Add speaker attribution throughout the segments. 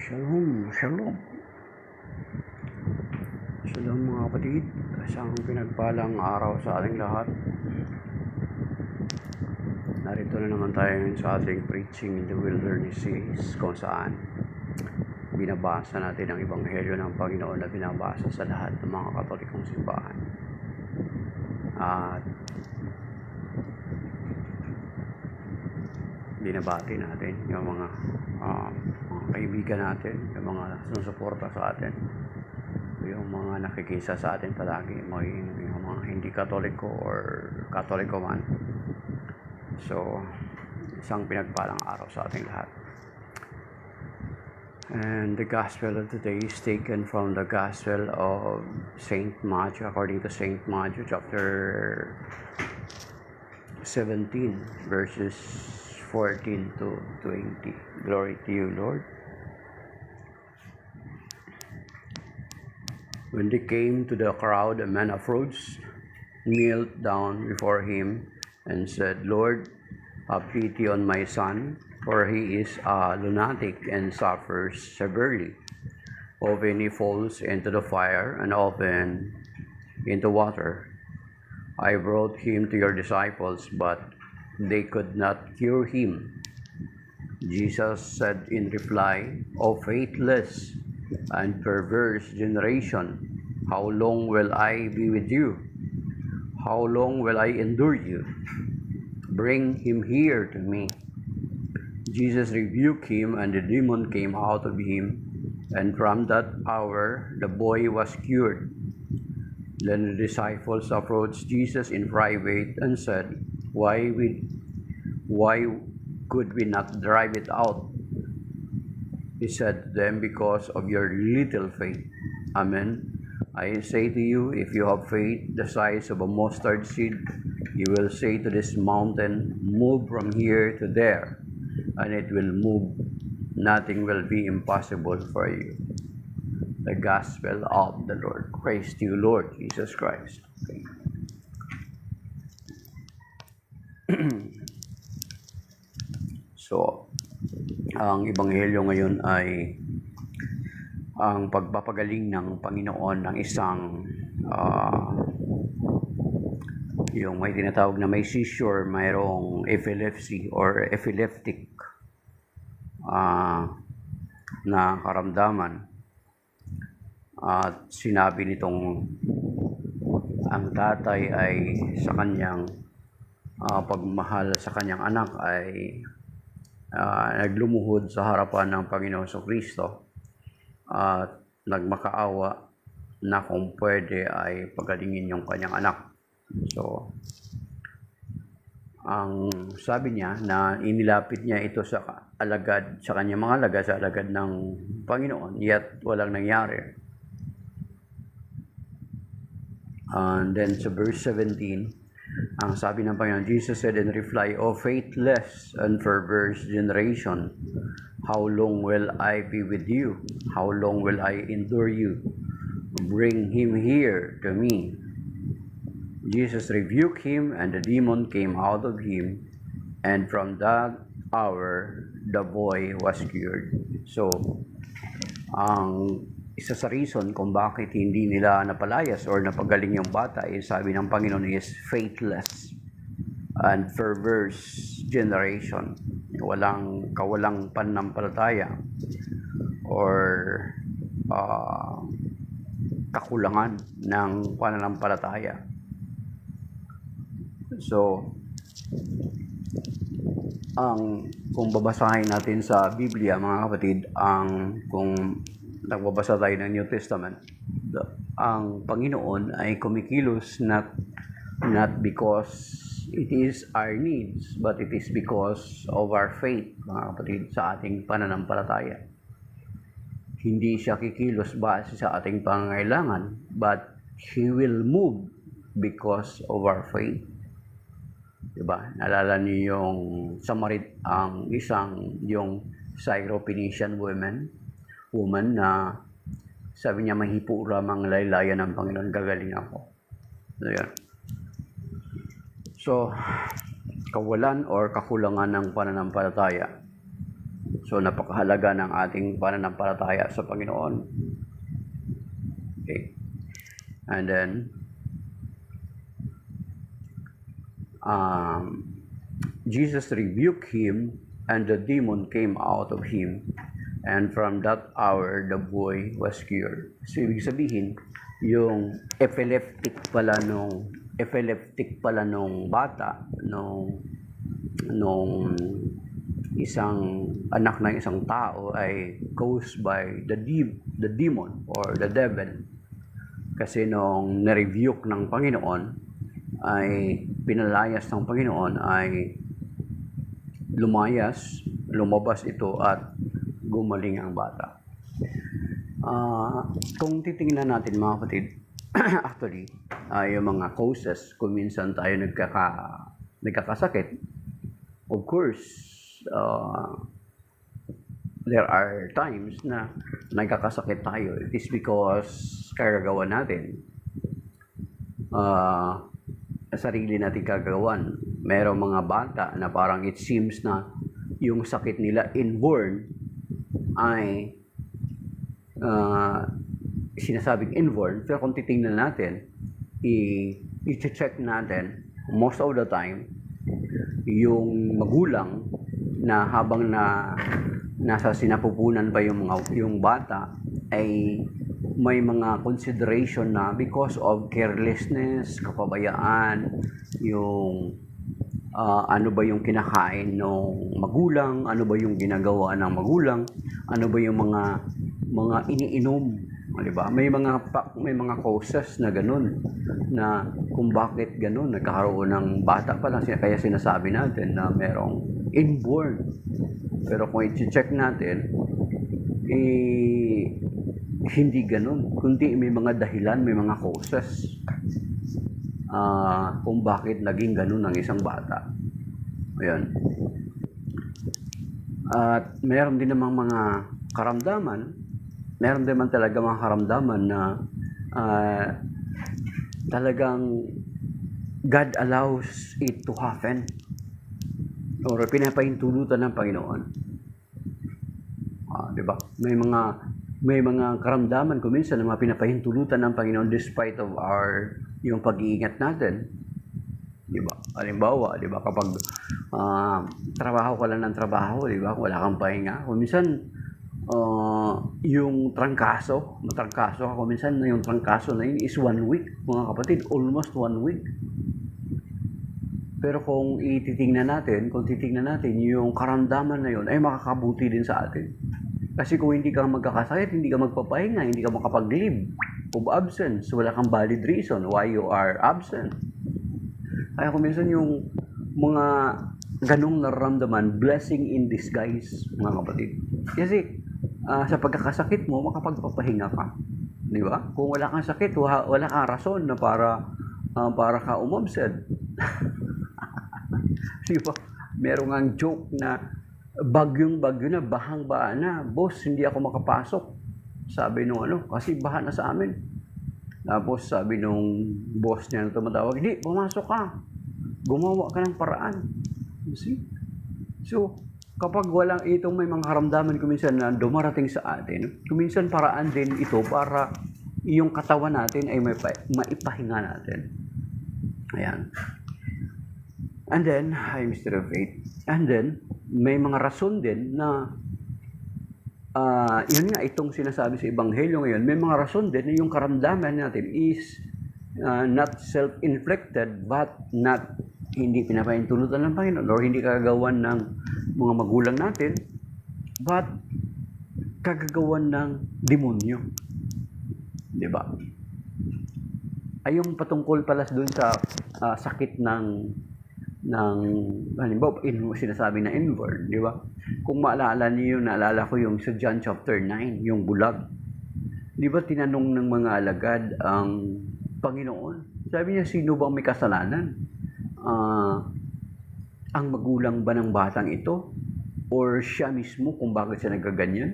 Speaker 1: Shalom, shalom. Shalom mga kapatid. Isang pinagpalang araw sa ating lahat. Narito na naman tayo ngayon sa ating Preaching in the Wilderness series, kung saan binabasa natin ang Ebanghelyo ng Panginoon na binabasa sa lahat ng mga Katolikong simbahan. At binabati natin yung mga kaibigan natin, yung mga sumusuporta sa atin, yung mga nakikisa sa atin palagi, yung mga hindi Katoliko or Katoliko man. So, isang pinagpalang araw sa ating lahat. And the gospel of today is taken from the gospel of Saint Matthew, according to Saint Matthew, chapter 17, verses 14 to 20. Glory to you, Lord. When they came to the crowd, a man of Rhodes knelt down before him and said, Lord, have pity on my son, for he is a lunatic and suffers severely. Often he falls into the fire and often into water. I brought him to your disciples, but they could not cure him. Jesus said in reply, O faithless and perverse generation, how long will I be with you? How long will I endure you? Bring him here to me. Jesus rebuked him, and the demon came out of him, and from that hour the boy was cured. Then the disciples approached Jesus in private and said, Why could we not drive it out? He said to them, Because of your little faith. Amen. I say to you, if you have faith the size of a mustard seed, you will say to this mountain, Move from here to there, and it will move. Nothing will be impossible for you. The Gospel of the Lord. Praise to you, Lord Jesus Christ. So, ang Ebanghelyo ngayon ay ang pagpapagaling ng Panginoon ng isang yung may tinatawag na may seizure, mayroong epilepsy or epileptic na karamdaman. At sinabi nitong ang tatay ay sa kanyang pagmahal sa kanyang anak ay naglumuhod sa harapan ng Panginoon Kristo at nagmakaawa na kung pwede ay pagalingin yung kanyang anak. So, ang sabi niya na inilapit niya ito sa alagad, sa kanyang mga alagad, sa alagad ng Panginoon, yet walang nangyari. And then sa verse 17, ang sabi ng Panginoon, Jesus said in reply, O faithless and perverse generation, how long will I be with you? How long will I endure you? Bring him here to me. Jesus rebuked him, and the demon came out of him, and from that hour the boy was cured. So, ang isa sa reason kung bakit hindi nila napalayas or napagaling yung bata ay sabi ng Panginoon is faithless and perverse generation. Kawalang pananampalataya or kakulangan ng pananampalataya. So, kung babasahin natin sa Biblia, mga kapatid, kung nagbabasa tayo ng New Testament, ang Panginoon ay kumikilos not because it is our needs, but it is because of our faith, mga kapatid, sa ating pananampalataya. Hindi siya kikilos base sa ating pangangailangan, but He will move because of our faith. Diba? Nalala niyo yung yung Syrophoenician woman na sabi niya, mahipo lamang laylayan ng Panginoon, gagaling ako. So, yan. So, kawalan or kakulangan ng pananampalataya So, napakahalaga ng ating pananampalataya sa Panginoon. Okay. And then, Jesus rebuked him, and the demon came out of him. And from that hour, the boy was cured. So, ibig sabihin, yung epileptic pala nung bata, nung isang anak ng isang tao ay caused by the demon or the devil. Kasi nung na-rebuke ng Panginoon, ay pinalayas ng Panginoon, ay lumabas ito at gumaling ang bata. Kung titingnan natin mga kapatid, actually, yung mga causes kung minsan tayo nagkakasakit, of course, there are times na nagkakasakit tayo. It is because kagagawan natin, sarili natin kagagawan. Merong mga bata na parang it seems na yung sakit nila inborn ay sinasabing inborn, pero kung titingnan natin, i-check natin, most of the time, yung magulang na habang nasa sinapupunan pa yung bata ay may mga consideration na because of carelessness, kapabayaan, yung ano ba yung kinakain ng magulang, ano ba yung ginagawa ng magulang, ano ba yung mga iniinom, di ba? May mga causes na ganun, na kung bakit ganun nagkakaroon ng bata pa lang, kaya sinasabi natin na merong inborn. Pero kung i-check natin, hindi ganun, kundi may mga dahilan, may mga causes kung bakit naging ganun ang isang bata. Ayan. At meron din namang mga karamdaman, meron din man talaga mga karamdaman na talagang God allows it to happen or pinapahintulutan ng Panginoon. Di ba? May mga karamdaman kung minsan na mga pinapahintulutan ng Panginoon despite of yung pag-iingat natin. Di ba? Halimbawa, di ba, kapag trabaho ka lang ng trabaho, di ba? Wala kang pahinga. Kung minsan, yung matrangkaso ka, kung minsan yung trangkaso na yun is 1 week, mga kapatid, almost 1 week. Pero kung titingnan natin, yung karamdaman na yun ay makakabuti din sa atin. Kasi kung hindi ka magkakasakit, hindi ka magpapahinga, hindi ka makapag-leave of absence, wala kang valid reason why you are absent. Kaya kung minsan yung mga ganong nararamdaman, blessing in disguise, mga kapatid. Kasi sa pagkakasakit mo, makapagpapahinga ka. Di ba? Kung wala kang sakit, wala kang rason na para ka umabsent. Di ba? Merong ang joke na bagyong-bagyo na, bahang-baha na. Boss, hindi ako makapasok. Sabi nung kasi baha na sa amin. Tapos sabi nung boss niya na tumatawag, hindi, pumasok ka. Gumawa ka ng paraan. You see? So, kapag walang itong may mga karamdaman kuminsan na dumarating sa atin, kuminsan paraan din ito para yung katawan natin ay maipahinga natin. Ayan. And then, Mystery of Faith. And then, may mga rason din na yun nga, itong sinasabi sa Ebanghelyo ngayon, may mga rason din na yung karamdaman natin is not self-inflicted, but hindi pinapahintulutan ng Panginoon or hindi kagagawan ng mga magulang natin, but kagagawan ng demonyo. Diba? Ay yung patungkol pala doon sa sakit ng halimbawa, sinasabi na inborn, di ba? Kung maalala niyo, naalala ko yung sa John chapter 9, yung bulag. Di ba tinanong ng mga alagad ang Panginoon? Sabi niya, sino bang may kasalanan? Ang magulang ba ng batang ito? Or siya mismo kung bakit siya nagaganyan?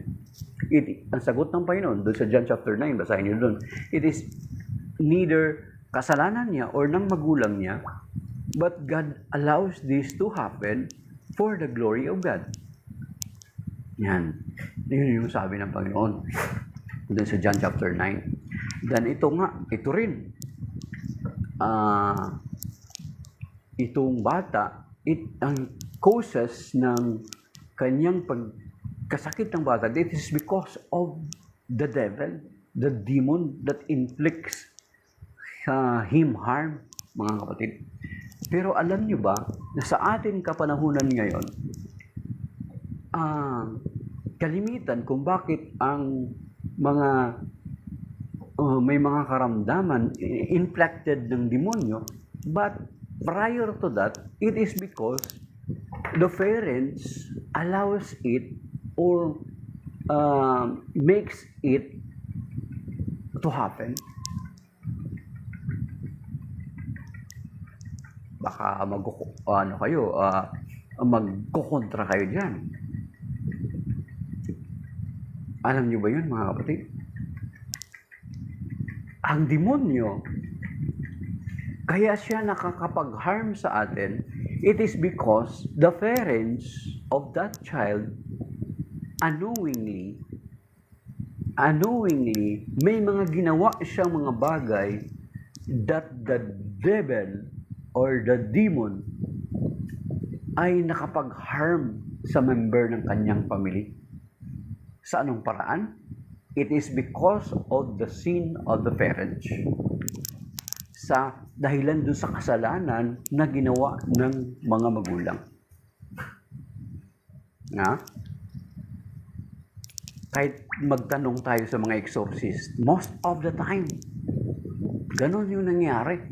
Speaker 1: Ang sagot ng Panginoon, doon sa John chapter 9, basahin niyo doon, it is neither kasalanan niya or ng magulang niya, but God allows this to happen for the glory of God. Yan. Yun yung sabi ng Panginoon doon sa John chapter 9. Then ito rin. Itong bata, ang causes ng kanyang pagkasakit ng bata, it is because of the devil, the demon that inflicts him harm, mga kapatid. Pero alam nyo ba, na sa ating kapanahunan ngayon, kalimitan kung bakit ang mga may mga karamdaman inflicted ng demonyo, but prior to that, it is because the parents allows it or makes it to happen. Baka magkokontra kayo diyan. Alam niyo ba 'yun, mga kapatid? Ang demonyo, kaya siya nakakapag-harm sa atin, it is because the parents of that child unknowingly, may mga ginawa siyang mga bagay that the devil or the demon ay nakapag-harm sa member ng kanyang family. Sa anong paraan? It is because of the sin of the parents. Sa dahilan dun sa kasalanan na ginawa ng mga magulang. Kahit magtanong tayo sa mga exorcist, most of the time, ganon yung nangyari.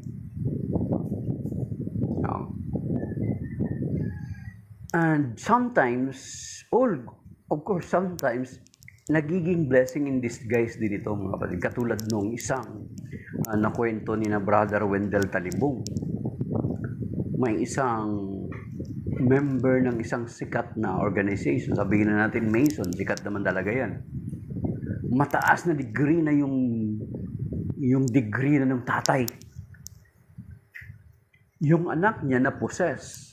Speaker 1: And sometimes, sometimes, nagiging blessing in disguise din ito, mga kapatid. Katulad nung isang nakwento ni na Brother Wendell Talibong. May isang member ng isang sikat na organization, sabihin na natin Mason, sikat naman talaga yan. Mataas na degree na yung degree na ng tatay. Yung anak niya na possess.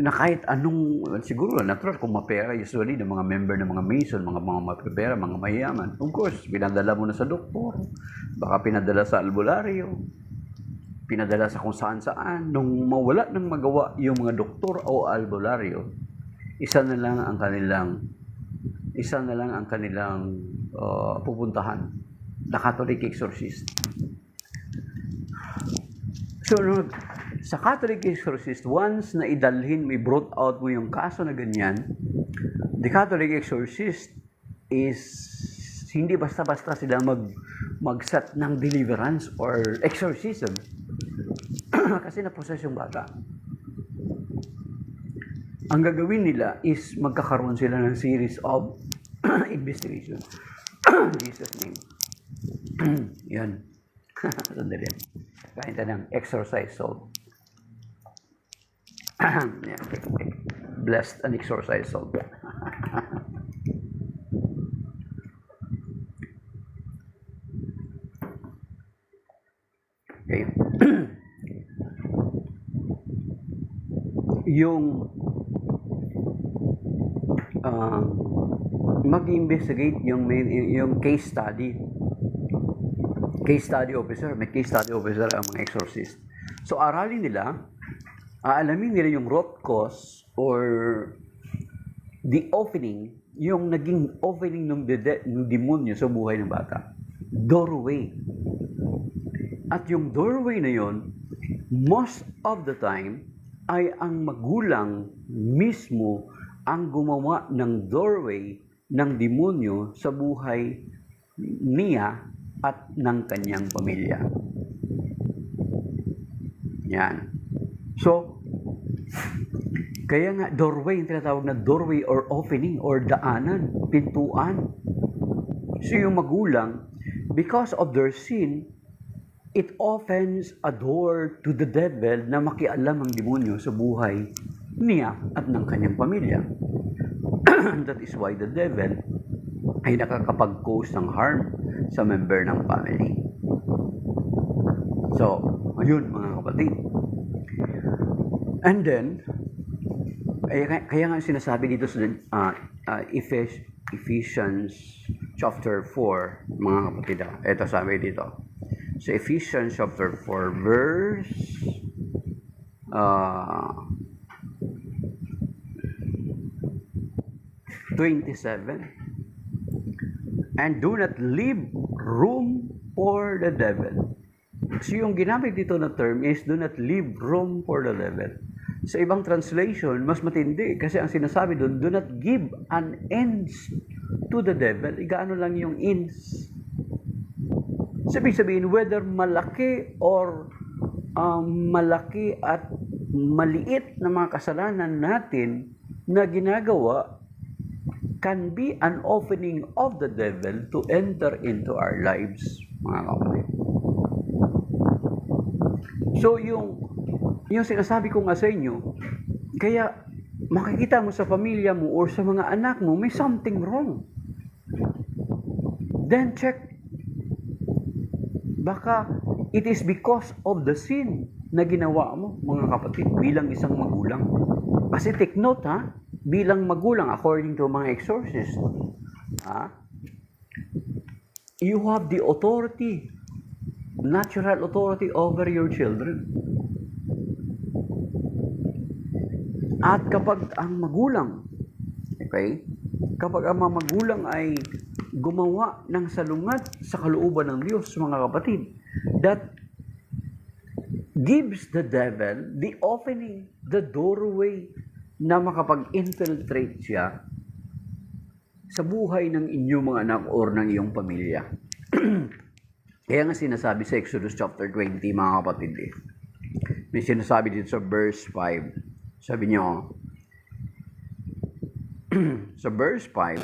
Speaker 1: Na kahit anong, siguro natural kung mapera, usually ng mga member ng mga Mason, mga mapera, mga mayaman. Of course, pinadala mo na sa doktor, baka pinadala sa albularyo, pinadala sa kung saan-saan. Nung mawala ng magawa yung mga doktor o albularyo, isa na lang ang kanilang pupuntahan, the Catholic exorcist. So, sa Catholic exorcist, once na idalhin, may brought out mo yung kaso na ganyan, the Catholic exorcist is hindi basta-basta sila mag-set ng deliverance or exorcism. Kasi na-possess yung bata. Ang gagawin nila is magkakaroon sila ng series of investigation. In Jesus' name. Yan. Sandali. Kain tayo ng exorcise soul. Yeah, okay. Blessed and exorcised soul. Okay. Yung mag-investigate yung case study. Case study officer, may case study officer ang mga exorcist. So aralin nila, aalamin nila yung root cause or the opening, yung naging opening ng demonyo sa buhay ng bata. Doorway. At yung doorway na yon, most of the time, ay ang magulang mismo ang gumawa ng doorway ng demonyo sa buhay niya at ng kanyang pamilya. Yan. So, kaya nga doorway, yung tinatawag na doorway or opening or daanan, pintuan. So yung magulang, because of their sin, it opens a door to the devil na makialam ang demonyo sa buhay niya at ng kanyang pamilya. That is why the devil ay nakakapag-cause ng harm sa member ng family. So, ayun mga kapatid. And then, kaya nga sinasabi dito sa Ephesians chapter 4, mga kapatid. Ito sabi dito. So Ephesians chapter 4 verse 27. And do not leave room for the devil. So yung ginamit dito na term is do not leave room for the devil. Sa ibang translation, mas matindi kasi ang sinasabi doon, do not give an inch to the devil. Igaano lang yung inch. Sabihin, whether malaki or malaki at maliit na mga kasalanan natin na ginagawa can be an opening of the devil to enter into our lives, mga kapatid. So, yung sinasabi ko nga sa inyo, kaya makikita mo sa pamilya mo or sa mga anak mo, may something wrong. Then check. Baka it is because of the sin na ginawa mo, mga kapatid, bilang isang magulang. Kasi take note, bilang magulang, according to mga exorcists, you have the authority, natural authority over your children. At kapag ang magulang, kapag ang mga magulang ay gumawa ng salungat sa kalooban ng Diyos, mga kapatid, that gives the devil the opening, the doorway na makapag-infiltrate siya sa buhay ng inyong mga anak or ng iyong pamilya. Kaya nga sinasabi sa Exodus chapter 20, mga kapatid, may sinasabi dito sa verse 5. Sabi niyo, sa verse 5,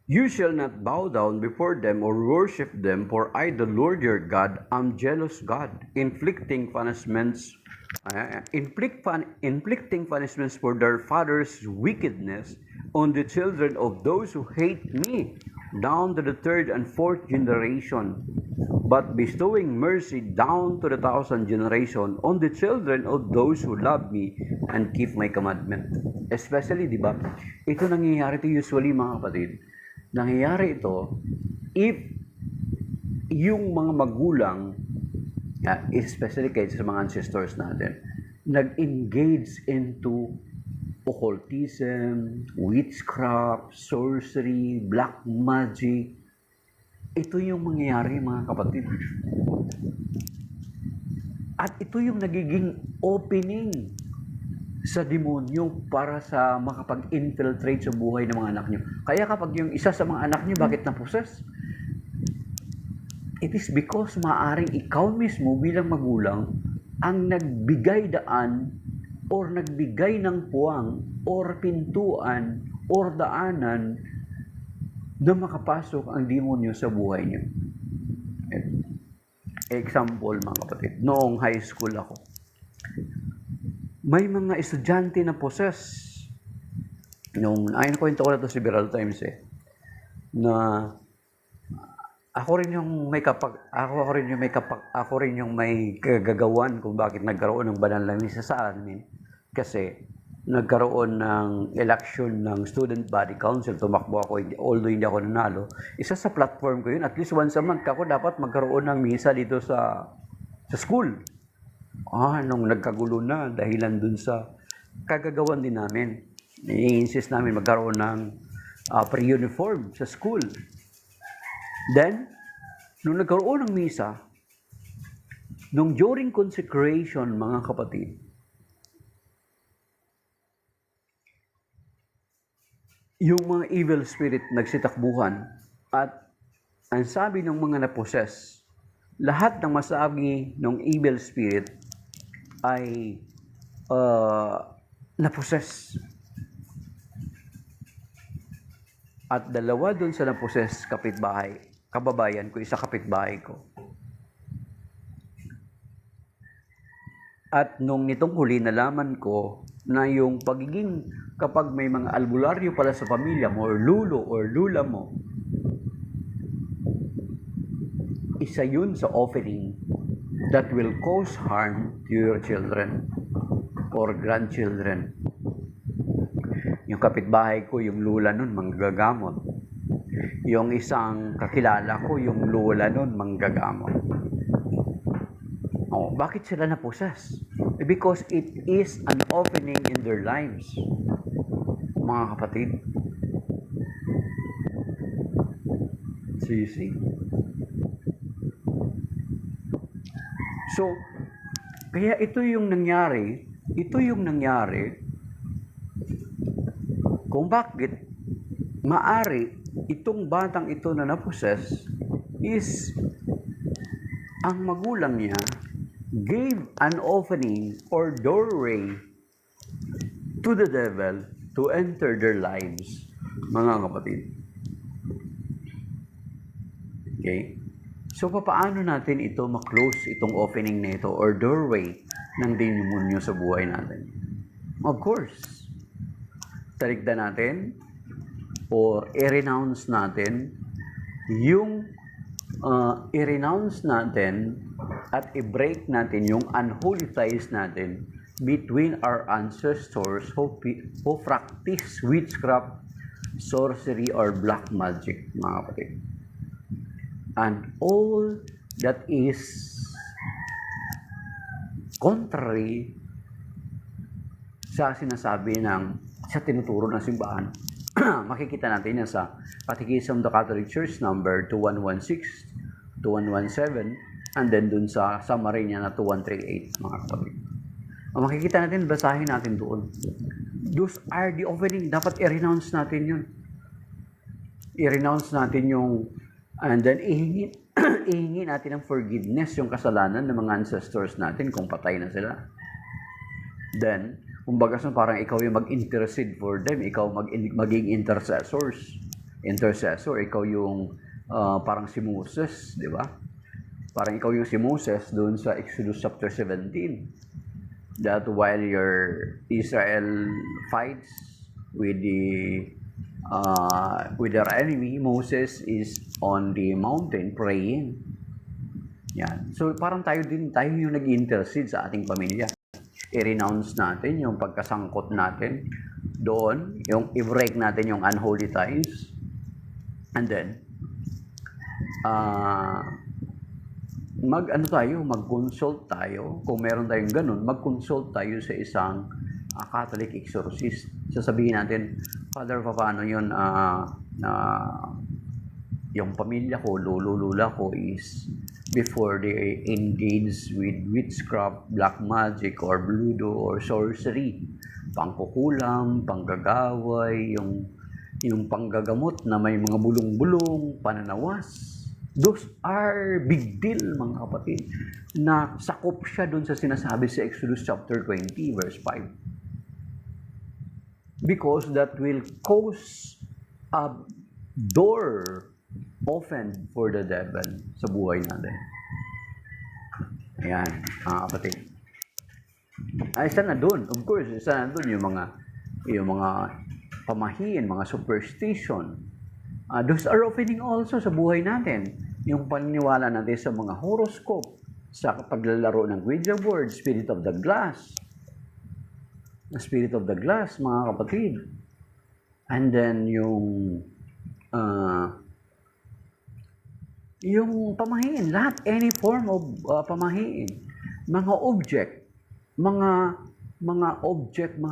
Speaker 1: you shall not bow down before them or worship them, for I, the Lord your God, am jealous God, inflicting punishments for their fathers' wickedness on the children of those who hate me, down to the third and fourth generation, but bestowing mercy down to the 1,000th generation on the children of those who love me and keep my commandment. Especially, di ba, ito nangyayari ito usually, mga kapatid. Nangyayari ito if yung mga magulang, especially kahit sa mga ancestors natin, nag-engage into occultism, witchcraft, sorcery, black magic. Ito yung mangyayari, mga kapatid. At ito yung nagiging opening sa demonyo para sa makapag-infiltrate sa buhay ng mga anak nyo. Kaya kapag yung isa sa mga anak nyo, bakit na-possess? It is because maaring ikaw mismo bilang magulang ang nagbigay daan or nagbigay ng puwang or pintuan or daanan na makapasok ang demonyo sa buhay nyo. Example, mga kapatid, noong high school ako, may mga estudyante na possess. Ayun, kwento ko na ito sa Viral Times na ako rin yung may kagagawan kung bakit nagkaroon ng banal na misa sa amin. Kasi nagkaroon ng election ng Student Body Council, tumakbo ako, although hindi ako nanalo. Isa sa platform ko yun, at least once a month ako dapat magkaroon ng misa dito sa school. Nung nagkagulo na, dahilan dun sa kagagawan din namin. I-insist namin magkaroon ng pre-uniform sa school. Then, nung nagkaroon ng misa, nung during consecration, mga kapatid, yung mga evil spirit nagsitakbuhan at ang sabi ng mga na-possess, lahat ng masabi ng evil spirit ay na-possess. At dalawa dun sa na-possess kababayan ko, isa kapitbahay ko. At nung nitong huli nalaman ko na yung pagiging kapag may mga albularyo pala sa pamilya mo or lulo or lula mo, isa yun sa offering that will cause harm to your children or grandchildren. Yung kapitbahay ko, yung lula nun, manggagamot. Yung isang kakilala ko, yung lula nun, manggagamot. Oh, bakit sila na-possess? Because it is an opening in their lives, mga kapatid. So you see? So, kaya ito yung nangyari kung bakit maari itong batang ito na na-possess is ang magulang niya gave an opening or doorway to the devil to enter their lives, mga kapatid. Okay? So, paano natin ito ma-close, itong opening na ito or doorway ng demonyo sa buhay natin? Of course, talikdan natin or i-renounce natin yung i-renounce natin at i-break natin yung unholy ties natin between our ancestors who practice witchcraft, sorcery, or black magic, mga kapatid. And all that is contrary sa sinasabi sa tinuturo ng simbahan. Makikita natin yan sa Catechism of the Catholic Church number 2116, 2117, and then dun sa summary niya na 2138, mga kapatid. Makikita natin, basahin natin doon. Those are the opening. Dapat i-renounce natin yun. I-renounce natin yung, and then ihingi natin ng forgiveness yung kasalanan ng mga ancestors natin kung patay na sila. Then, kumbaga parang ikaw yung mag-intercede for them, ikaw maging intercessor, ikaw yung parang si Moses, di ba? Parang ikaw yung si Moses doon sa Exodus chapter 17, that while your Israel fights with their enemy, Moses is on the mountain praying. Yan. So parang tayo yung nag-intercede sa ating pamilya. I-renounce natin yung pagkasangkot natin doon, yung i-break natin yung unholy ties, and then mag-consult tayo, kung meron tayong ganun, mag-consult tayo sa isang Catholic exorcist. Sasabihin natin, Father, paano yun, yung pamilya ko, lula ko is before they engage with witchcraft, black magic, or bludo, or sorcery, pangkukulam, panggagaway, yung panggagamot na may mga bulong-bulong, pananawas. Those are big deal, mga kapatid, na sakop siya dun sa sinasabi sa Exodus chapter 20, verse 5. Because that will cause a door open for the devil sa buhay natin. Ayan, mga kapatid. Isa na doon, of course, isa na doon yung mga pamahiin, mga superstition. Those are opening also sa buhay natin. Yung paniniwala natin sa mga horoscope, sa paglalaro ng Ouija board, spirit of the glass, mga kapatid. And then yung pamahiin, lahat, any form of pamahiin, mga object, mga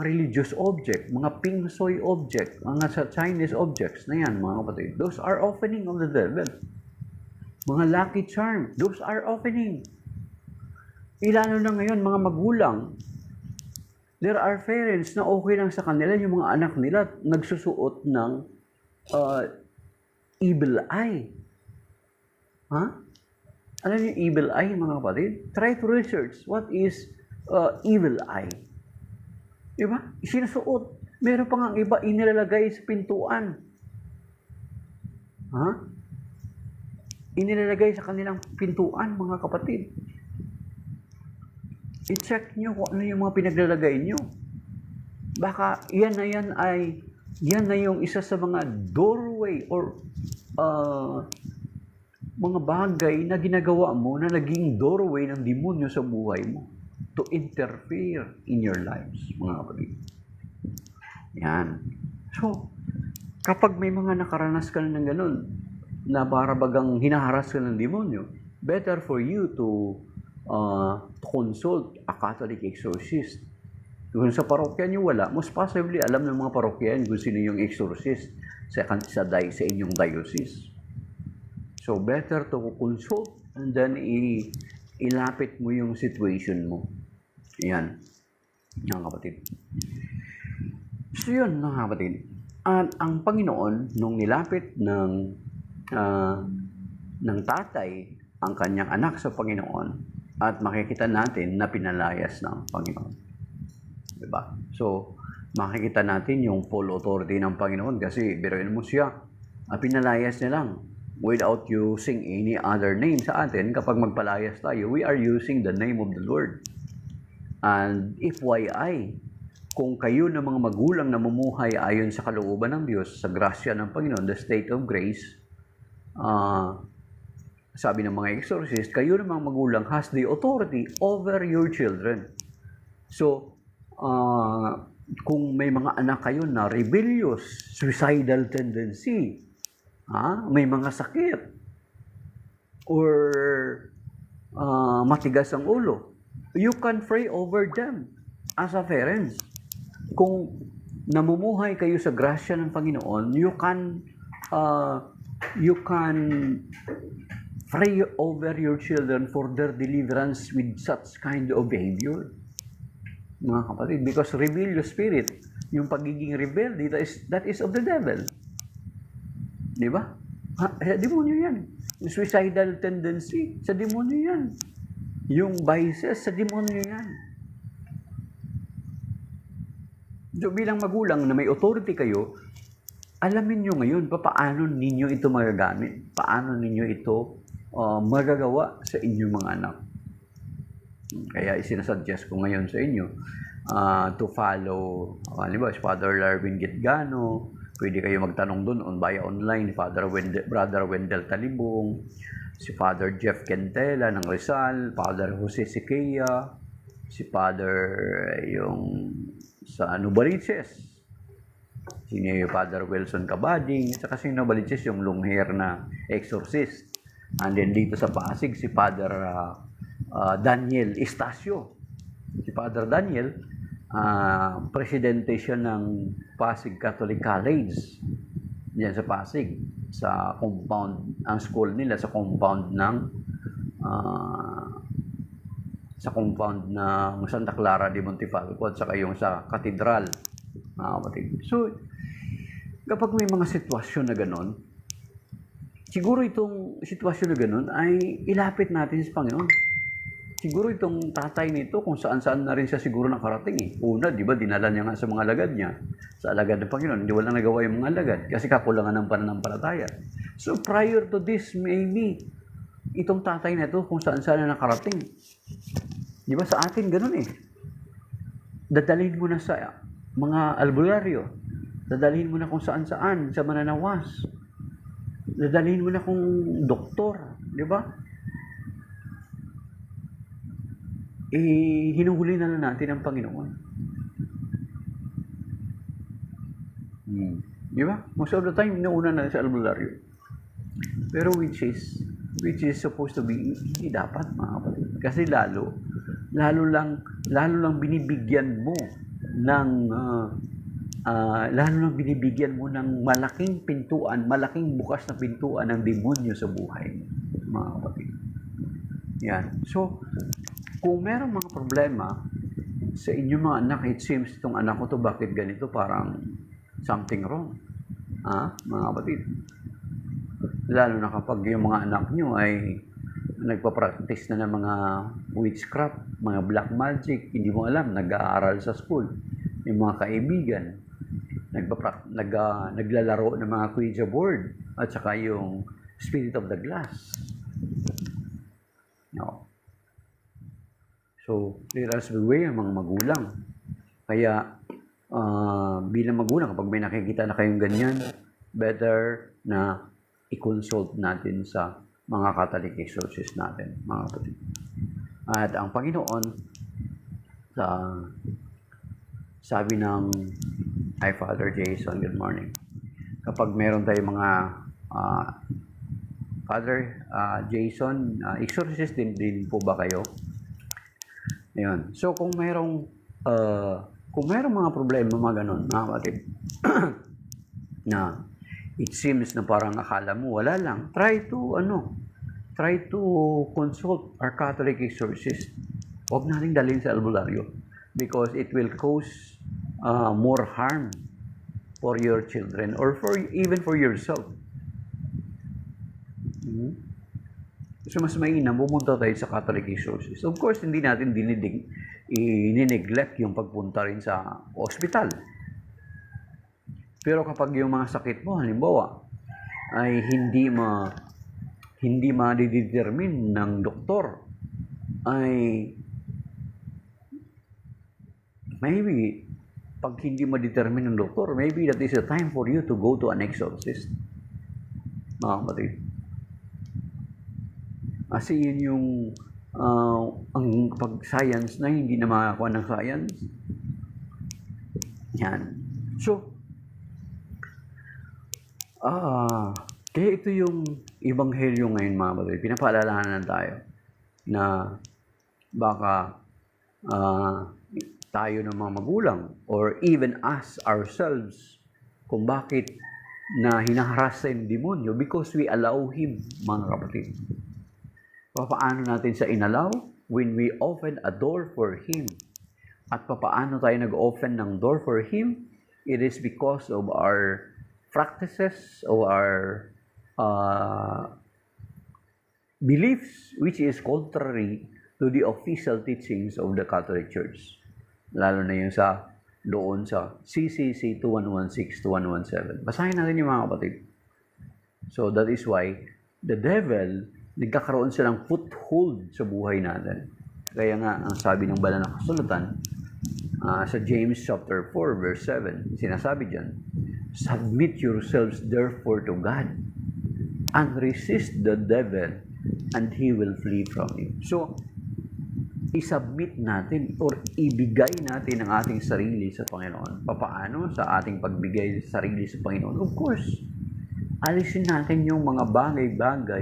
Speaker 1: religious object, mga pingsoy object, mga sa Chinese objects na yan, mga kapatid. Those are opening of the devil. Mga lucky charm, those are opening. Ilalo na ngayon, mga magulang, there are parents na okay lang sa kanila yung mga anak nila nagsusuot ng evil eye. Alam niyo evil eye, mga kapatid? Try to research what is evil eye. Diba? Sinusuot. Meron pa nga iba inilalagay sa pintuan. Inilalagay sa kanilang pintuan, mga kapatid. I-check nyo kung ano yung mga pinaglalagay nyo. Baka yan na yung isa sa mga doorway or mga bagay na ginagawa mo na naging doorway ng demonyo sa buhay mo to interfere in your lives, mga kapatid. Yan. So, kapag may mga nakaranas ka ng ganun, na para bagang hinaharas ka ng demonyo, better for you to consult a Catholic exorcist. Kung sa parokya niyo wala, most possibly alam ng mga parokyan kung sino yung exorcist sa inyong diocese. So, better to consult and then ilapit mo yung situation mo. Yan. Yan, kapatid. So, yun, mga kapatid. At ang Panginoon, nung nilapit ng tatay ang kanyang anak sa Panginoon, at makikita natin na pinalayas ng Panginoon. Diba? So, makikita natin yung full authority ng Panginoon kasi biruin mo siya, pinalayas niya lang without using any other name. Sa atin, kapag magpalayas tayo, we are using the name of the Lord. And FYI, kung kayo na mga magulang na mamumuhay ayon sa kalooban ng Diyos, sa grasya ng Panginoon, the state of grace, sabi ng mga exorcist, kayo na mga magulang has the authority over your children. So, kung may mga anak kayo na rebellious, suicidal tendency, may mga sakit, or matigas ang ulo, you can pray over them as a parents. Kung namumuhay kayo sa grasya ng Panginoon, you can pray over your children for their deliverance with such kind of behavior, mga kapatid, because rebellious spirit, yung pagiging rebel, that is of the devil. Di ba? Demonyo yan. Yung suicidal tendency, sa demonyo yan. Yung vices, sa demonyo yan. So, bilang magulang na may authority kayo, alamin nyo ngayon paano ninyo ito magagamit, paano ninyo ito magagawa sa inyong mga anak. Kaya isinasuggest ko ngayon sa inyo to follow, halimbawa, si Father Larvin Gitgano. Pwede kayo magtanong doon via online, Brother Wendell Talibong, si Father Jeff Kentela ng Rizal, Father Jose Siqueya, si Father yung sa Novaliches, si Father Wilson Cabading, at saka si Novaliches yung long hair na exorcist. And then dito sa Pasig, si Father Daniel Estacio. Si Father Daniel, presidente siya ng Pasig Catholic College diyan sa Pasig, sa compound, ang school nila sa compound ng Santa Clara de Montefalco at saka yung sa Katedral. So, kapag may mga sitwasyon na gano'n, siguro itong sitwasyon na gano'n ay ilapit natin sa Panginoon. Siguro itong tatay nito, kung saan-saan na rin siya siguro nakarating eh. Una, di ba, dinala niya nga sa mga alagad niya, sa alagad ng Panginoon. Hindi walang nagawa yung mga alagad kasi kakulangan ng pananampalataya. So, prior to this, maybe, itong tatay na ito, kung saan-saan na nakarating. Di ba, sa atin ganun eh. Dadalhin mo na sa mga albularyo. Dadalhin mo na kung saan-saan, sa mananawas. Dadalhin mo na kung doktor. Di ba? Hinuhuli na natin ang Panginoon. Di ba? Most of the time, nauna na sa albularyo. Pero which is supposed to be, hindi dapat, mga kapatid. Kasi lalo lang binibigyan mo ng malaking pintuan, malaking bukas na pintuan ng demonyo sa buhay, mga kapatid. Yan. So, kung merong mga problema sa inyong mga anak, it seems itong anak ko to, bakit ganito? Parang something wrong. Mga kapatid. Lalo na kapag yung mga anak nyo ay nagpa-practice na ng mga witchcraft, mga black magic, hindi mo alam, nag-aaral sa school. Yung mga kaibigan, naglalaro ng mga Ouija board, at saka yung Spirit of the Glass. No. So, there has been way ang mga magulang. Kaya, bilang magulang, kapag may nakikita na kayong ganyan, better na i-consult natin sa mga Catholic exorcist natin, mga kapatid. At ang Panginoon, sabi ng Father Jason, good morning. Kapag meron tayong mga Father Jason, exorcist din po ba kayo? Ayun. So kung merong mga problema mga ganun, mga kapatid, na it seems na parang akala mo wala lang, try to consult our Catholic exorcist. Huwag nating dalhin sa albularyo because it will cause more harm for your children or even for yourself. So mas mainam pumunta tayo sa Catholic exorcist. Of course, hindi natin i-neglect yung pagpunta rin sa ospital. Pero kapag yung mga sakit mo, halimbawa, ay hindi ma-determine ng doktor, ay maybe pag hindi ma-determine ng doktor, maybe that is a time for you to go to an exorcist. Mga kapatid. Kasi yun yung ang pag-science na hindi na makakuha ng science. Yan. So, kaya ito yung ebanghelyo ngayon, mga kapatid. Pinapaalalahanan tayo na baka tayo ng mga magulang or even us ourselves kung bakit na hinaharas sa demonyo because we allow him, mga kapatid. Papaano natin siya inalaw? When we open a door for him. At papaano tayo nag-open ng door for him? It is because of our practices, of our beliefs, which is contrary to the official teachings of the Catholic Church. Lalo na yung doon sa CCC 2116-2117. Basahin natin yung mga kapatid. So that is why the devil, nagkakaroon siya ng foothold sa buhay natin. Kaya nga, ang sabi ng banal na kasulatan, sa James chapter 4, verse 7, sinasabi dyan, submit yourselves therefore to God, and resist the devil, and he will flee from you. So, isubmit natin or ibigay natin ang ating sarili sa Panginoon. Papaano sa ating pagbigay sa sarili sa Panginoon? Of course, alisin natin yung mga bagay-bagay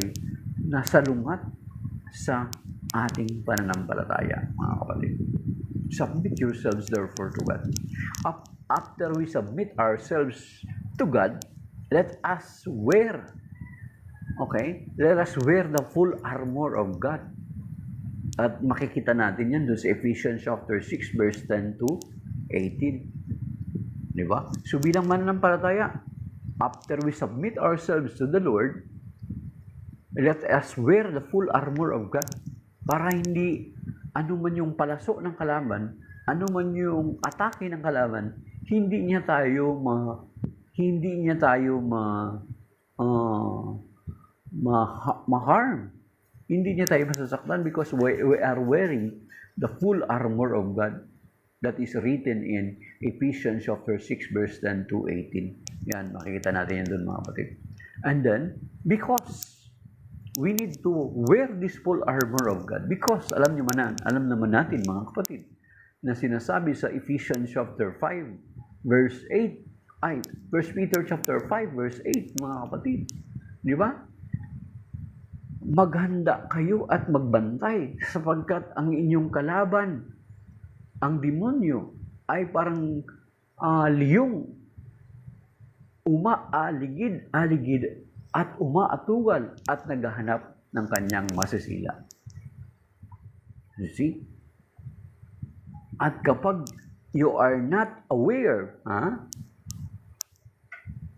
Speaker 1: na salungat sa ating pananampalataya, mga kapatid. Submit yourselves therefore to God. After we submit ourselves to God, let us wear the full armor of God. At makikita natin yan doon sa Ephesians chapter 6, verse 10 to 18. Diba? So bilang mananampalataya, after we submit ourselves to the Lord, let us wear the full armor of God para hindi ano man yung palaso ng kalaban, ano man yung atake ng kalaban, hindi niya tayo ma-harm. Hindi niya tayo masasaktan because we are wearing the full armor of God that is written in Ephesians chapter 6 verse 10 to 18. Yan, makikita natin yan doon, mga kapatid. And then, because we need to wear this full armor of God because alam naman natin, mga kapatid, na sinasabi sa Ephesians chapter 5 verse 8, 1 Peter chapter 5 verse 8, mga kapatid. Di ba? Maghanda kayo at magbantay sapagkat ang inyong kalaban, ang demonyo, ay parang liyong umaaligid at umaatugal at naghahanap ng kanyang masisila. You see? At kapag you are not aware,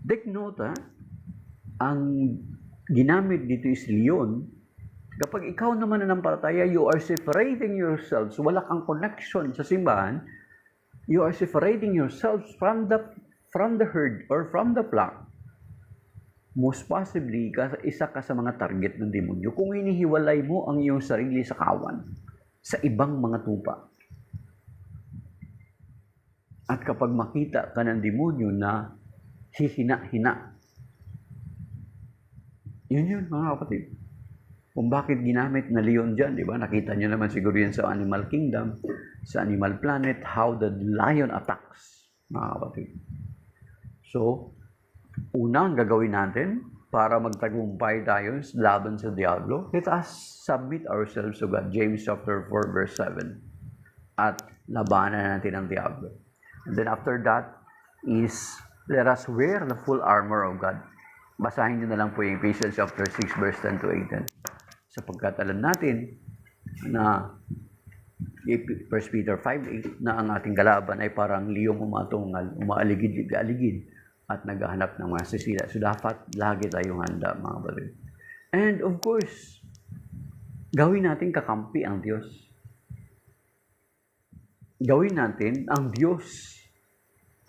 Speaker 1: take note, ang ginamit dito is leon. Kapag ikaw naman nanampalataya, you are separating yourselves, wala kang connection sa simbahan, you are separating yourselves from the herd or from the flock. Most possibly, isa ka sa mga target ng demonyo kung hinihiwalay mo ang iyong sarili sa kawan, sa ibang mga tupa. At kapag makita ka ng demonyo na hihina-hina, yun mga kapatid. kung bakit ginamit na leon dyan, di ba? Nakita nyo naman siguro yan sa Animal Kingdom, sa Animal Planet, how the lion attacks, mga kapatid. So, unang gagawin natin para magtagumpay tayo laban sa Diablo, let us submit ourselves to God. James chapter 4 verse 7. At labanan natin ang Diablo. And then after that is, let us wear the full armor of God. Basahin nyo na lang po yung Ephesians chapter 6 verse 10 to 18. Sapagkat alam natin na 1 Peter 5:8 na ang ating kalaban ay parang liyong umatungal, umaaligid-aligid at naghahanap ng mga sisila. So dapat lagi tayong handa, mga kapatid. And of course, gawin natin kakampi ang Diyos. Gawin natin ang Diyos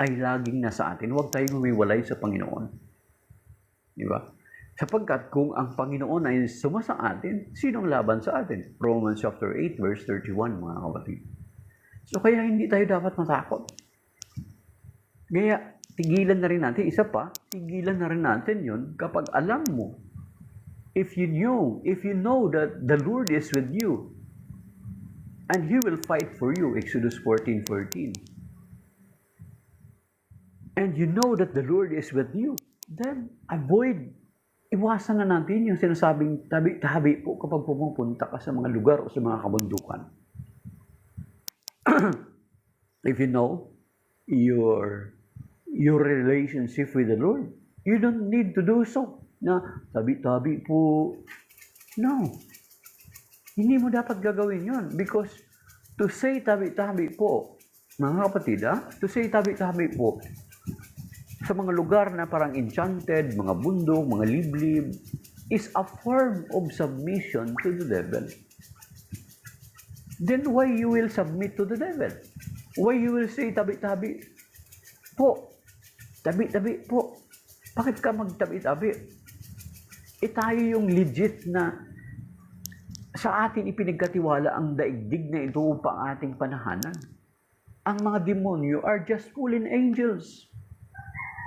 Speaker 1: ay laging nasa atin. Huwag tayong humiwalay sa Panginoon. Di ba? Sapagkat kung ang Panginoon ay sumasa atin, sinong laban sa atin? Romans chapter 8 verse 31, mga kapatid. So kaya hindi tayo dapat matakot. Kaya tigilan na rin natin, isa pa, tigilan na rin natin yun kapag alam mo, if you know that the Lord is with you, and He will fight for you, Exodus 14:14. And you know that the Lord is with you, then iwasan na natin yung sinasabing tabi-tabi po kapag pumupunta ka sa mga lugar o sa mga kabundukan. If you know your relationship with the Lord, you don't need to do so. Na tabi-tabi po. No. Hindi mo dapat gagawin yun. Because to say tabi-tabi po, mga kapatid, to say tabi-tabi po, sa mga lugar na parang enchanted, mga bundok, mga liblib, is a form of submission to the devil. Then why you will submit to the devil? Why you will say tabi-tabi po? Tabi-tabi po. Bakit ka magtabi-tabi? Tayo yung legit na sa atin ipinagkatiwala ang daigdig na ito upang ating panahanan. Ang mga demonyo are just fallen angels.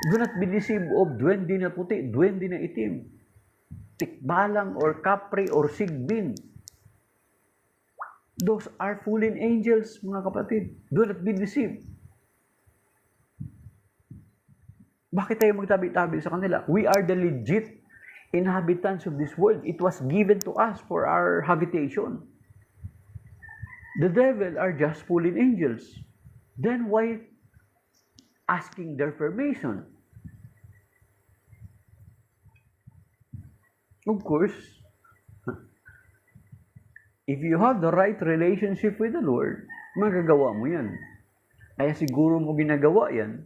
Speaker 1: Do not be deceived of duwende na puti, duwende na itim, tikbalang or kapre or sigbin. Those are fallen angels, mga kapatid. Do not be deceived. Bakit tayo magtabi-tabi sa kanila? We are the legit inhabitants of this world. It was given to us for our habitation. The devil are just fallen angels. Then why asking their permission? Of course, if you have the right relationship with the Lord, magagawa mo yan. Kaya siguro mo ginagawa yan,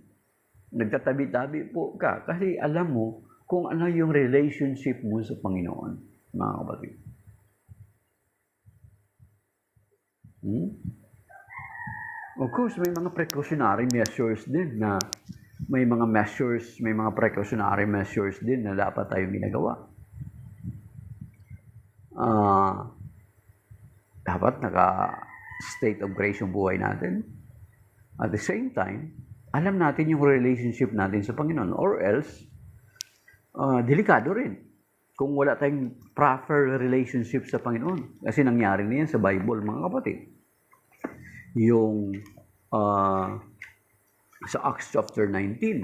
Speaker 1: nagtatabi-tabi po ka, kasi alam mo kung ano yung relationship mo sa Panginoon, mga kapatid. Of course, may mga precautionary measures din na may mga precautionary measures din na dapat tayong ginagawa. Dapat naka-state of grace yung buhay natin. At the same time, alam natin yung relationship natin sa Panginoon. Or else, delikado rin kung wala tayong proper relationship sa Panginoon. Kasi nangyari na yan sa Bible, mga kapatid. Yung sa Acts chapter 19.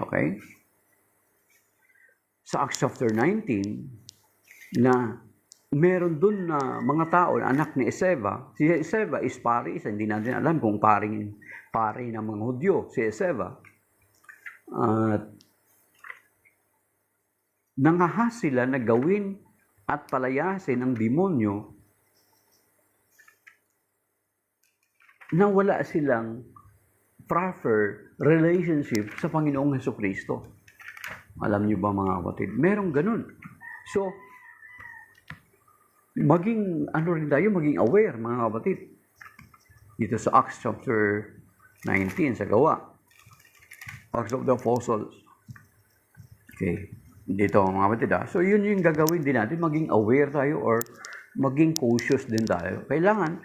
Speaker 1: Okay? Sa Acts chapter 19, na meron dun na mga tao, anak ni Eseva. Si Eseva is pari, hindi natin alam kung pari ng mga Hudyo, si Eseva. At nangahas sila na gawin at palayasin ang demonyo na wala silang proper relationship sa Panginoong Hesukristo. Alam niyo ba, mga kapatid? Merong ganun. So, maging aware, mga kapatid. Dito sa Acts chapter 19, sa gawa. Acts of the Apostles. Okay. Dito, mga kapatid. So, yun yung gagawin din natin. Maging aware tayo or maging cautious din tayo. Kailangan,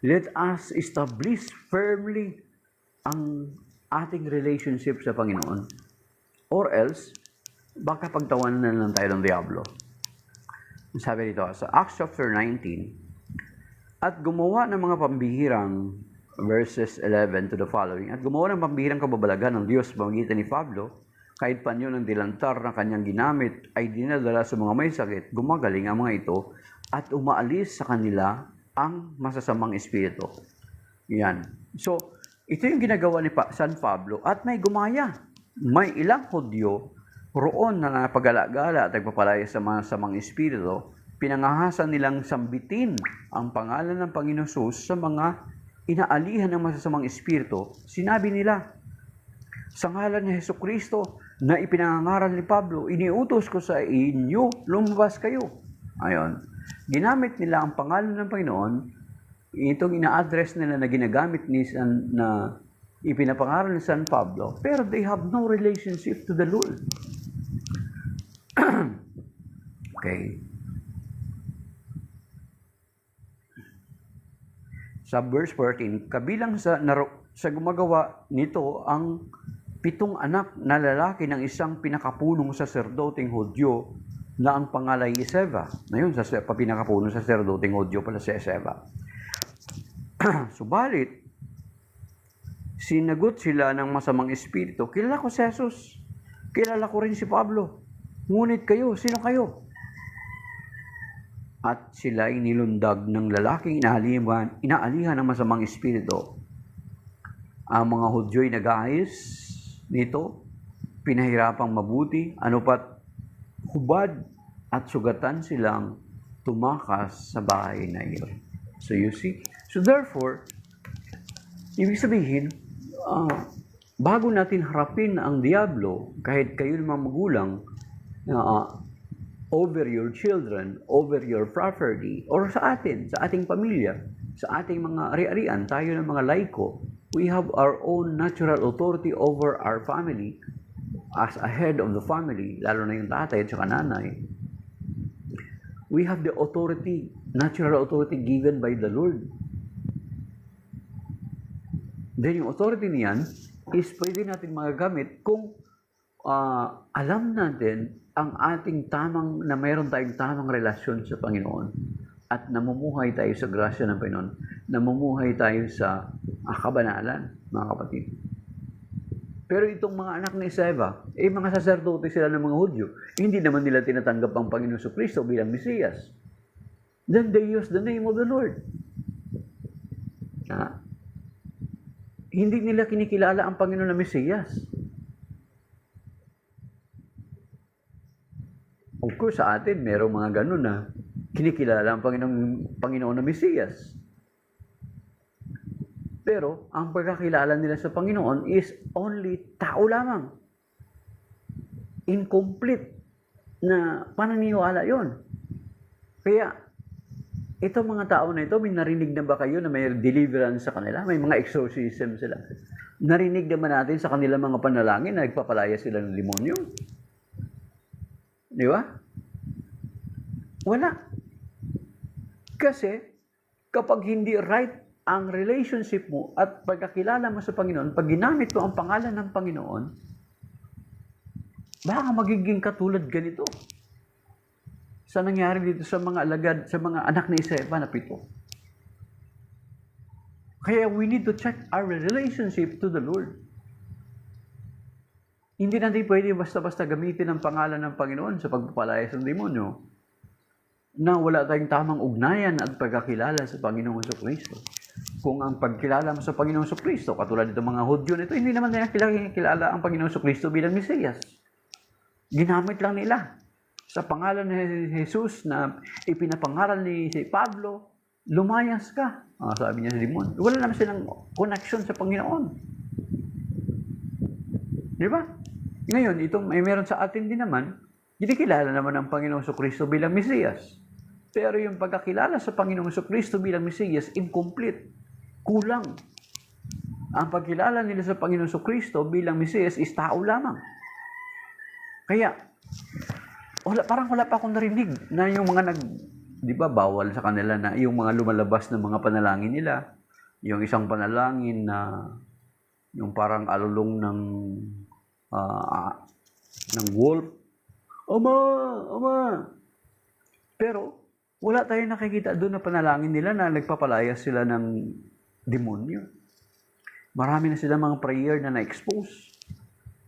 Speaker 1: let us establish firmly ang ating relationship sa Panginoon. Or else, baka pagtawanan na lang tayo ng Diablo. Sabi dito sa Acts chapter 19, at gumawa ng mga pambihirang, verses 11 to the following, at gumawa ng pambihirang kababalagan ng Diyos pamagitan ni Pablo, kahit panyo ng dilantar na kanyang ginamit ay dinadala sa mga may sakit, gumagaling ang mga ito, at umaalis sa kanila ang masasamang espiritu. Yan. So, ito yung ginagawa ni San Pablo, at may gumaya. May ilang Hudyo roon na napagala-gala at nagpapalaya sa masamang espiritu, pinangahasan nilang sambitin ang pangalan ng Panginoon Jesus sa mga inaalihan ng masasamang espiritu. Sinabi nila, sa ngalan ni Hesukristo na ipinangangaral ni Pablo, iniutos ko sa inyo, lumabas kayo. Ayon. Ginamit nila ang pangalan ng Panginoon, itong ina-address nila na ginagamit ni na ipinapangaral ni San Pablo, pero they have no relationship to the Lord. Okay. Sa verse 14, kabilang sa gumagawa nito ang 7 anak na lalaki ng isang pinakapunong saserdoteng Hudyo na ang pangalan ay Sceva. Ngayon, sa pinakapunong saserdoteng Hudyo pala si Sceva. Subalit, sinagot sila ng masamang espiritu, kilala ko si Jesus, kilala ko rin si Pablo, ngunit kayo, sino kayo? At sila ay nilundag ng lalaking inaalihan ng masamang espiritu. Ang mga Hudyo'y nag-aayos nito, pinahirapang mabuti, ano pat hubad at sugatan silang tumakas sa bahay na iyon. So you see? So therefore, ibig sabihin, bago natin harapin ang Diablo, kahit kayo namang magulang, over your children, over your property, or sa atin, sa ating pamilya, sa ating mga ari-arian, tayo ng mga laiko, we have our own natural authority over our family as a head of the family, lalo na yung tatay at saka nanay. We have the authority, natural authority given by the Lord. Then yung authority niyan is pwede natin magagamit kung alam natin ang ating na mayroon tayong tamang relasyon sa Panginoon at namumuhay tayo sa grasya ng Panginoon, namumuhay tayo sa kabanalan, mga kapatid. Pero itong mga anak ni Sceva, mga saserdote sila ng mga Hudyo, hindi naman nila tinatanggap ang Panginoon Kristo bilang Mesiyas. Then they use the name of the Lord. Hindi nila kinikilala ang Panginoon na Mesiyas. Of course, sa atin, merong mga ganun na kinikilala ang Panginoon na Mesiyas. Pero, ang pagkakilala nila sa Panginoon is only tao lamang. Incomplete na pananiwala yon. Kaya, itong mga tao na ito, may narinig na ba kayo na may deliverance sa kanila? May mga exorcism sila. Narinig naman natin sa kanila mga panalangin na nagpapalaya sila ng demonyo. Di ba? Wala. Kasi, kapag hindi right ang relationship mo at pagkakilala mo sa Panginoon, pag ginamit mo ang pangalan ng Panginoon, baka magiging katulad ganito. Sa nangyari dito sa mga alagad, sa mga anak ni Sceva na 7. Kaya we need to check our relationship to the Lord. Hindi natin pwede basta-basta gamitin ang pangalan ng Panginoon sa pagpapalaya sa demonyo na wala tayong tamang ugnayan at pagkakilala sa Panginoong Kristo. Kung ang pagkilala mo sa Panginoong Kristo, katulad nito mga Hudyo nito, hindi naman nila kilala ang Panginoong Kristo bilang Mesiyas. Ginamit lang nila sa pangalan ni Jesus na ipinapangaral ni Pablo, lumayas ka. Sabi niya sa demon. Wala naman silang connection sa Panginoon. Di ba? Ngayon, may meron sa atin din naman, kinikilala naman ang Panginoong Kristo bilang Mesiyas. Pero yung pagkakilala sa Panginoong Kristo bilang Mesiyas, incomplete. Kulang. Ang pagkilala nila sa Panginoong Kristo bilang Mesiyas is tao lamang. Kaya, parang wala pa akong narinig na yung mga di ba, bawal sa kanila na yung mga lumalabas na mga panalangin nila, yung isang panalangin na yung parang alulong ng wolf. Ama! Pero, wala tayong nakikita doon na panalangin nila na nagpapalayas sila ng demonyo. Marami na sila mga prayer na na-expose.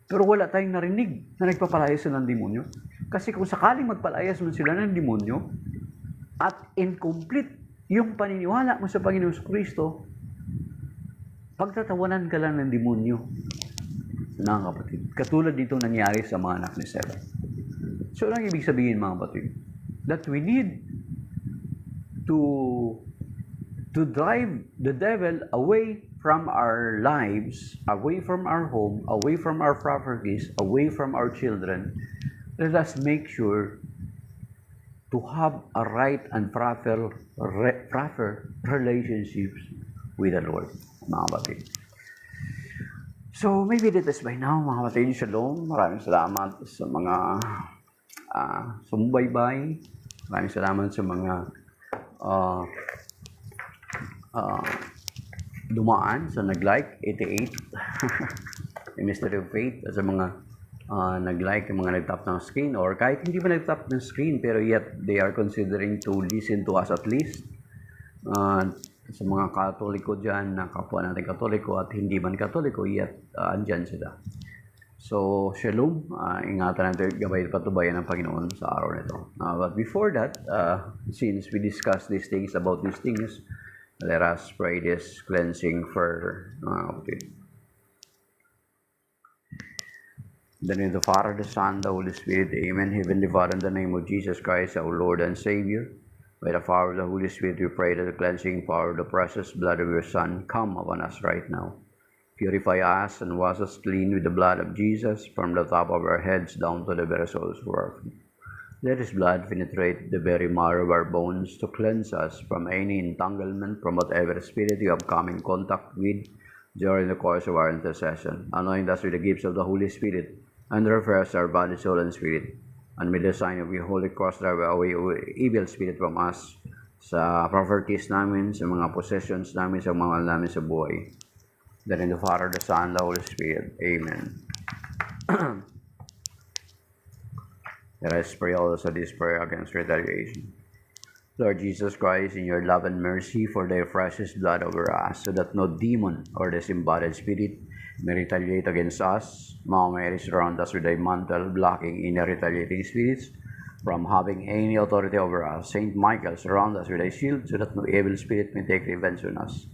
Speaker 1: Pero wala tayong narinig na nagpapalayas sila ng demonyo. Kasi kung sakaling magpalayas mo sila ng demonyo, at incomplete yung paniniwala mo sa Panginoon Kristo, pagtatawanan ka lang ng demonyo. Mga kapatid, katulad dito nangyari sa mga anak ni Sarah. So, ang ibig sabihin mga kapatid, that we need to drive the devil away from our lives, away from our home, away from our properties, away from our children. Let us make sure to have a right and proper relationships with the Lord, mga kapatid. So, maybe that is by now, mga kapatid. Shalom. Maraming salamat sa mga sumubaybay. Maraming salamat sa mga dumaan sa nag-like, 88, yung Mystery of Faith, sa mga nag-like, yung mga nag-tap ng screen, or kahit hindi pa nag-tap ng screen, pero yet they are considering to listen to us at least. Sa mga Katoliko dyan, na kapwa natin Katoliko at hindi man Katoliko, yet andyan sila. So, shalom. Ingatan natin, gabay patubayan ng Panginoon sa araw nito. But before that, since we discussed these things, about these things, let us pray this cleansing further. Okay. In the name of the Father, the Son, the Holy Spirit, Amen. Heavenly Father, in the name of Jesus Christ, our Lord and Savior, by the power of the Holy Spirit, we pray that the cleansing power of the precious blood of your Son come upon us right now. Purify us and wash us clean with the blood of Jesus from the top of our heads down to the very soles of our feet. Let His blood penetrate the very marrow of our bones to cleanse us from any entanglement from whatever spirit you have come in contact with during the course of our intercession. Anoint us with the gifts of the Holy Spirit and refresh our body, soul, and spirit. And with the sign of your Holy Cross, drive away evil spirit from us, sa properties namin, sa mga possessions namin, sa mga mahal namin sa buhay. That in the Father, the Son, the Holy Spirit. Amen. Let us pray also this prayer against retaliation. Lord Jesus Christ, in your love and mercy, for thy precious blood over us, so that no demon or disembodied spirit may retaliate against us. Mama Mary, surround us with thy mantle, blocking any retaliating spirits from having any authority over us. Saint Michael, surround us with thy shield, so that no evil spirit may take revenge on us.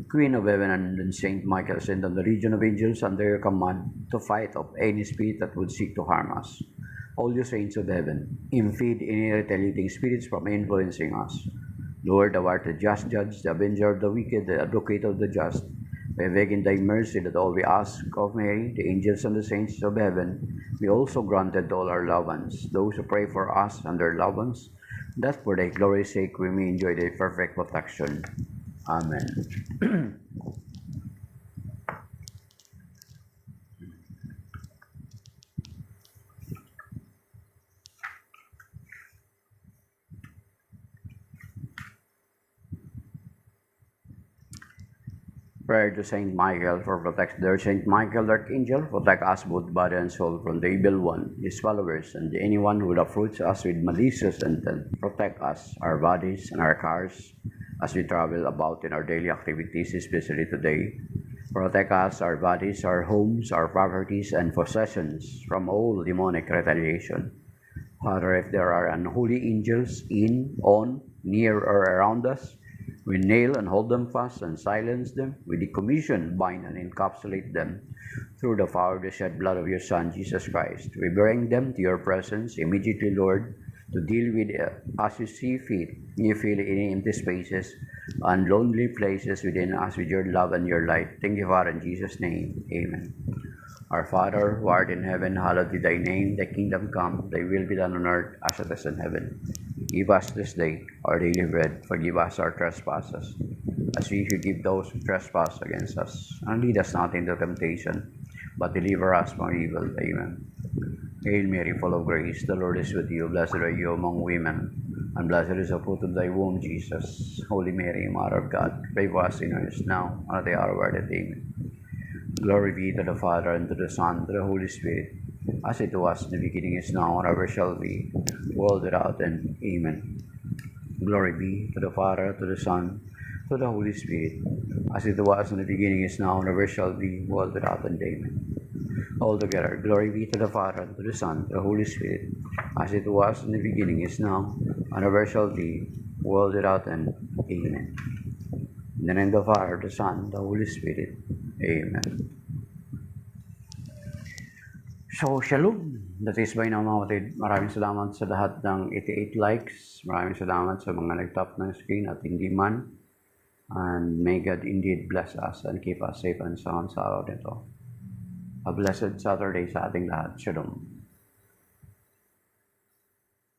Speaker 1: Queen of Heaven and Saint Michael, send on the legion of angels under your command to fight off any spirit that would seek to harm us. All you saints of heaven, impede any retaliating spirits from influencing us. Lord, thou art the just judge, the avenger of the wicked, the advocate of the just. We beg in thy mercy that all we ask of Mary, the angels and the saints of heaven, be also granted to all our loved ones, those who pray for us and their loved ones, that for thy glory's sake we may enjoy thy perfect protection. Amen. Prayer to Saint Michael for protection. Dear Saint Michael, Archangel, protect us both body and soul from the evil one, his followers, and anyone who approaches us with malicious intent. Protect us, our bodies, and our cars as we travel about in our daily activities, especially today. Protect us, our bodies, our homes, our properties, and possessions from all demonic retaliation. Father, if there are unholy angels in, on, near, or around us, we nail and hold them fast and silence them. We decommission, bind, and encapsulate them through the power of the shed blood of your Son, Jesus Christ. We bring them to your presence immediately, Lord, to deal with as you see fit. You fill any empty spaces and lonely places within us with your love and your light. Thank you, Father, in Jesus' name. Amen. Our Father, who art in heaven, hallowed be thy name. Thy kingdom come, thy will be done on earth as it is in heaven. Give us this day our daily bread. Forgive us our trespasses, as we forgive those who trespass against us. And lead us not into temptation, but deliver us from evil. Amen. Hail Mary, full of grace, the Lord is with you. Blessed are you among women, and blessed is the fruit of thy womb, Jesus. Holy Mary, Mother of God, pray for us sinners now and at the hour of our death. Amen. Glory be to the Father, and to the Son, and to the Holy Spirit, as it was in the beginning, is now, and ever shall be, world without end. Amen. Glory be to the Father, to the Son, to the Holy Spirit, as it was in the beginning, is now, and ever shall be, world without end. Amen. Altogether, glory be to the Father, to the Son, to the Holy Spirit, as it was in the beginning, is now, and ever shall be, world without end. Amen. In the name of the Father, the Son, the Holy Spirit. Amen. So, Shalom. That is by now, mga kapatid. Maraming salamat sa lahat ng 88 likes. Maraming salamat sa mga nag-tap ng screen at hindi man. And may God indeed bless us and keep us safe and sound sa araw nito. A blessed Saturday sa ating lahat. Shalom.